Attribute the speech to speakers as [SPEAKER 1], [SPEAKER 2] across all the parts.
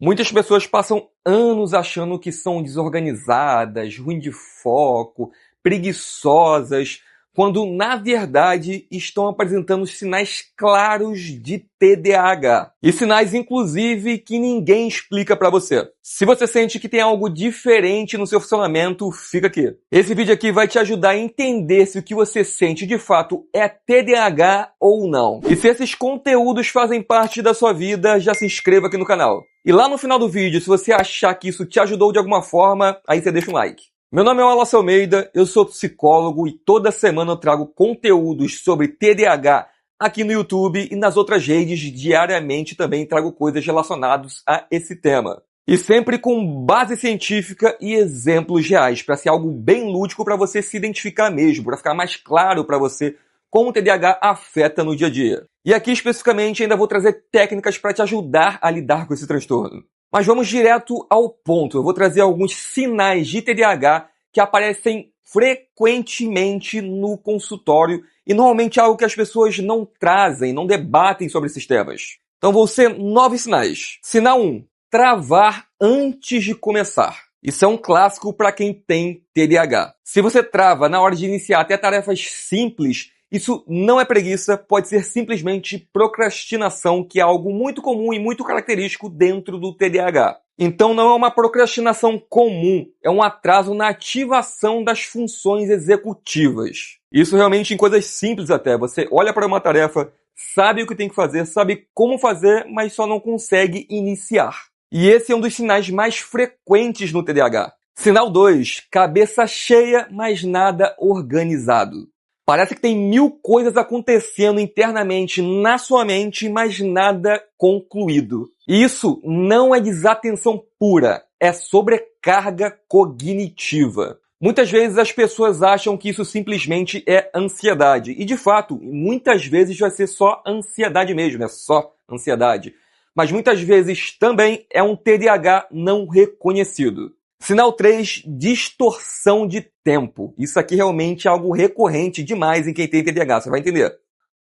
[SPEAKER 1] Muitas pessoas passam anos achando que são desorganizadas, ruins de foco, preguiçosas, quando na verdade estão apresentando sinais claros de TDAH. E sinais, inclusive, que ninguém explica para você. Se você sente que tem algo diferente no seu funcionamento, fica aqui. Esse vídeo aqui vai te ajudar a entender se o que você sente de fato é TDAH ou não. E se esses conteúdos fazem parte da sua vida, já se inscreva aqui no canal. E lá no final do vídeo, se você achar que isso te ajudou de alguma forma, aí você deixa um like. Meu nome é Wallace Almeida, eu sou psicólogo e toda semana eu trago conteúdos sobre TDAH aqui no YouTube e nas outras redes. Diariamente também trago coisas relacionadas a esse tema. E sempre com base científica e exemplos reais, para ser algo bem lúdico para você se identificar mesmo, para ficar mais claro para você como o TDAH afeta no dia a dia. E aqui especificamente ainda vou trazer técnicas para te ajudar a lidar com esse transtorno. Mas vamos direto ao ponto. Eu vou trazer alguns sinais de TDAH que aparecem frequentemente no consultório e normalmente é algo que as pessoas não trazem, não debatem sobre esses temas. Então vão ser 9 sinais. Sinal 1. Travar antes de começar. Isso é um clássico para quem tem TDAH. Se você trava na hora de iniciar até tarefas simples, isso não é preguiça, pode ser simplesmente procrastinação, que é algo muito comum e muito característico dentro do TDAH. Então não é uma procrastinação comum, é um atraso na ativação das funções executivas. Isso realmente em coisas simples até. Você olha para uma tarefa, sabe o que tem que fazer, sabe como fazer, mas só não consegue iniciar. E esse é um dos sinais mais frequentes no TDAH. Sinal 2, cabeça cheia, mas nada organizado. Parece que tem 1000 coisas acontecendo internamente na sua mente, mas nada concluído. E isso não é desatenção pura, é sobrecarga cognitiva. Muitas vezes as pessoas acham que isso simplesmente é ansiedade. E de fato, muitas vezes vai ser só ansiedade mesmo, é só ansiedade. Mas muitas vezes também é um TDAH não reconhecido. Sinal 3, distorção de tempo. Isso aqui realmente é algo recorrente demais em quem tem TDAH, você vai entender.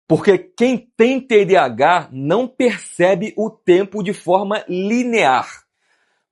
[SPEAKER 1] Porque quem tem TDAH não percebe o tempo de forma linear.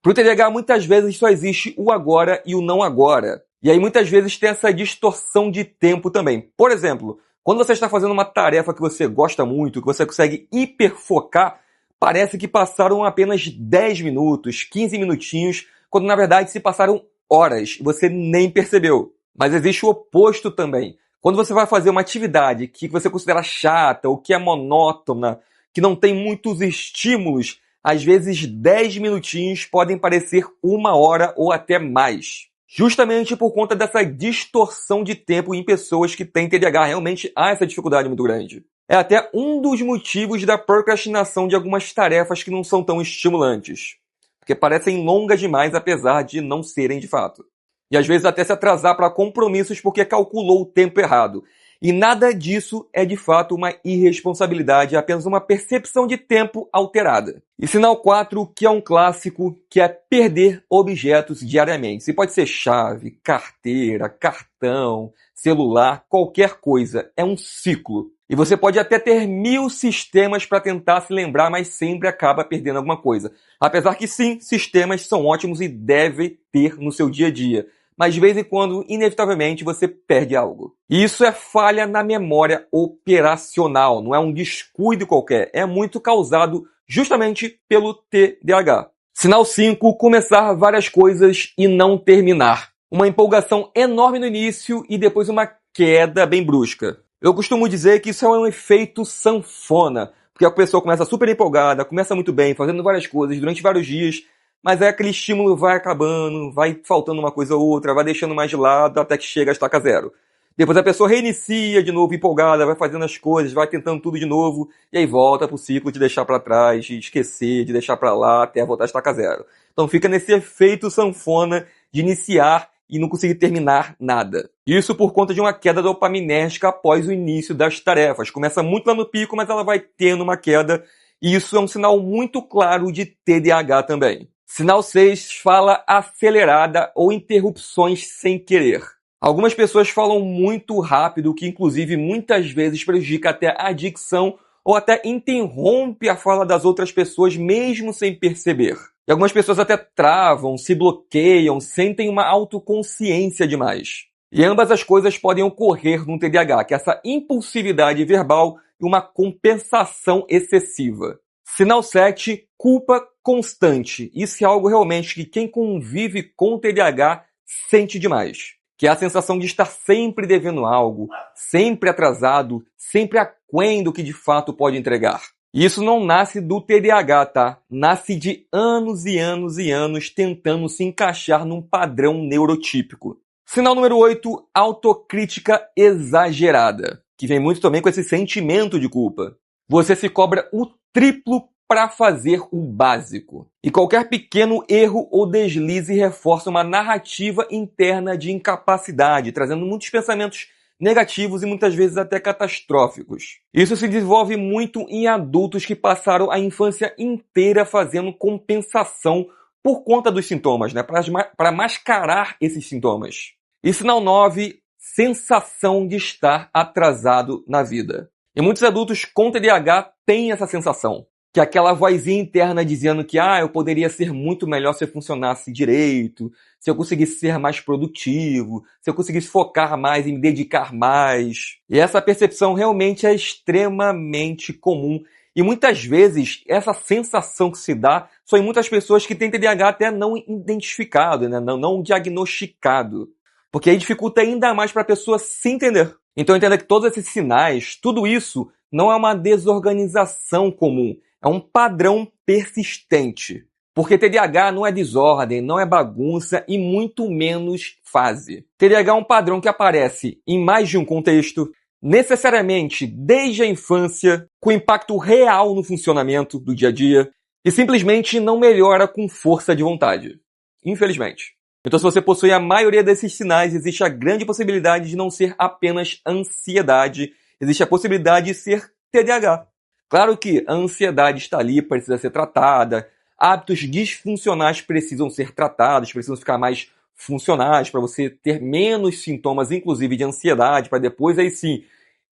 [SPEAKER 1] Para o TDAH, muitas vezes só existe o agora e o não agora. E aí muitas vezes tem essa distorção de tempo também. Por exemplo, quando você está fazendo uma tarefa que você gosta muito, que você consegue hiperfocar, parece que passaram apenas 10 minutos, 15 minutinhos, quando na verdade se passaram horas e você nem percebeu. Mas existe o oposto também. Quando você vai fazer uma atividade que você considera chata ou que é monótona, que não tem muitos estímulos, às vezes 10 minutinhos podem parecer 1 hora ou até mais. Justamente por conta dessa distorção de tempo em pessoas que têm TDAH, realmente há essa dificuldade muito grande. É até um dos motivos da procrastinação de algumas tarefas que não são tão estimulantes. Porque parecem longas demais, apesar de não serem de fato. E às vezes até se atrasar para compromissos porque calculou o tempo errado. E nada disso é de fato uma irresponsabilidade, é apenas uma percepção de tempo alterada. E sinal 4, que é um clássico, que é perder objetos diariamente. Isso pode ser chave, carteira, cartão, celular, qualquer coisa. É um ciclo. E você pode até ter 1000 sistemas para tentar se lembrar, mas sempre acaba perdendo alguma coisa. Apesar que sim, sistemas são ótimos e deve ter no seu dia a dia. Mas de vez em quando, inevitavelmente, você perde algo. E isso é falha na memória operacional, não é um descuido qualquer. É muito causado justamente pelo TDAH. Sinal 5, começar várias coisas e não terminar. Uma empolgação enorme no início e depois uma queda bem brusca. Eu costumo dizer que isso é um efeito sanfona, porque a pessoa começa super empolgada, começa muito bem, fazendo várias coisas durante vários dias, mas aí aquele estímulo vai acabando, vai faltando uma coisa ou outra, vai deixando mais de lado até que chega a estaca zero. Depois a pessoa reinicia de novo empolgada, vai fazendo as coisas, vai tentando tudo de novo, e aí volta pro ciclo de deixar para trás, de esquecer, de deixar para lá até voltar a estaca zero. Então fica nesse efeito sanfona de iniciar e não conseguir terminar nada. Isso por conta de uma queda dopaminérgica após o início das tarefas. Começa muito lá no pico, mas ela vai tendo uma queda, e isso é um sinal muito claro de TDAH também. Sinal 6, fala acelerada ou interrupções sem querer. Algumas pessoas falam muito rápido, o que inclusive muitas vezes prejudica até a dicção ou até interrompe a fala das outras pessoas mesmo sem perceber. E algumas pessoas até travam, se bloqueiam, sentem uma autoconsciência demais. E ambas as coisas podem ocorrer no TDAH, que é essa impulsividade verbal e uma compensação excessiva. Sinal 7, culpa constante. Isso é algo realmente que quem convive com o TDAH sente demais. Que é a sensação de estar sempre devendo algo, sempre atrasado, sempre aquém do que de fato pode entregar. E isso não nasce do TDAH, tá? Nasce de anos e anos e anos tentando se encaixar num padrão neurotípico. Sinal número 8, autocrítica exagerada, que vem muito também com esse sentimento de culpa. Você se cobra o triplo para fazer o básico. E qualquer pequeno erro ou deslize reforça uma narrativa interna de incapacidade, trazendo muitos pensamentos negativos e muitas vezes até catastróficos. Isso se desenvolve muito em adultos que passaram a infância inteira fazendo compensação por conta dos sintomas, né? Para mascarar esses sintomas. E sinal 9, sensação de estar atrasado na vida. E muitos adultos com TDAH têm essa sensação, que é aquela vozinha interna dizendo que eu poderia ser muito melhor se eu funcionasse direito, se eu conseguisse ser mais produtivo, se eu conseguisse focar mais e me dedicar mais. E essa percepção realmente é extremamente comum. E muitas vezes, essa sensação que se dá são em muitas pessoas que têm TDAH até não identificado, né? não diagnosticado. Porque aí dificulta ainda mais para a pessoa se entender. Então entenda que todos esses sinais, tudo isso, não é uma desorganização comum. É um padrão persistente. Porque TDAH não é desordem, não é bagunça e muito menos fase. TDAH é um padrão que aparece em mais de um contexto, necessariamente desde a infância, com impacto real no funcionamento do dia a dia e simplesmente não melhora com força de vontade. Infelizmente. Então, se você possui a maioria desses sinais, existe a grande possibilidade de não ser apenas ansiedade, existe a possibilidade de ser TDAH. Claro que a ansiedade está ali, precisa ser tratada, hábitos disfuncionais precisam ser tratados, precisam ficar mais funcionais para você ter menos sintomas, inclusive de ansiedade, para depois aí sim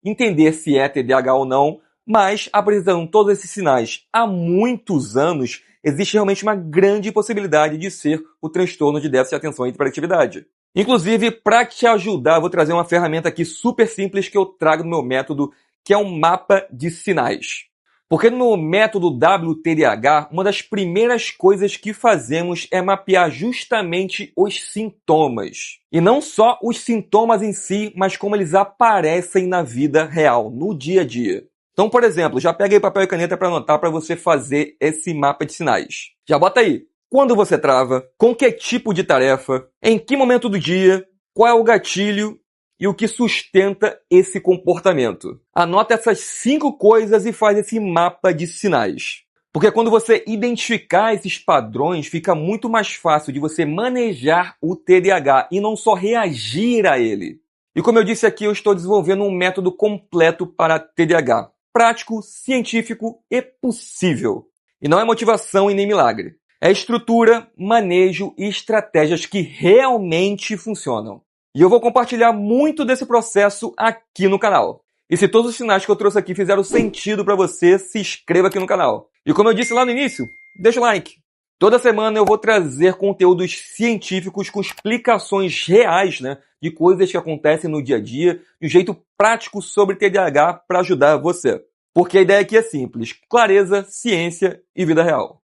[SPEAKER 1] entender se é TDAH ou não, mas apresentando todos esses sinais há muitos anos, existe realmente uma grande possibilidade de ser o transtorno de déficit de atenção e hiperatividade. Inclusive, para te ajudar, eu vou trazer uma ferramenta aqui super simples que eu trago no meu método, que é um mapa de sinais. Porque no método WTDH, uma das primeiras coisas que fazemos é mapear justamente os sintomas. E não só os sintomas em si, mas como eles aparecem na vida real, no dia a dia. Então, por exemplo, já pega aí papel e caneta para anotar para você fazer esse mapa de sinais. Já bota aí. Quando você trava, com que tipo de tarefa, em que momento do dia, qual é o gatilho e o que sustenta esse comportamento. Anota essas 5 coisas e faz esse mapa de sinais. Porque quando você identificar esses padrões, fica muito mais fácil de você manejar o TDAH e não só reagir a ele. E como eu disse aqui, eu estou desenvolvendo um método completo para TDAH. Prático, científico e possível. E não é motivação e nem milagre. É estrutura, manejo e estratégias que realmente funcionam. E eu vou compartilhar muito desse processo aqui no canal. E se todos os sinais que eu trouxe aqui fizeram sentido para você, se inscreva aqui no canal. E como eu disse lá no início, deixa o like. Toda semana eu vou trazer conteúdos científicos com explicações reais, de coisas que acontecem no dia a dia, de um jeito prático sobre TDAH para ajudar você. Porque a ideia aqui é simples: clareza, ciência e vida real.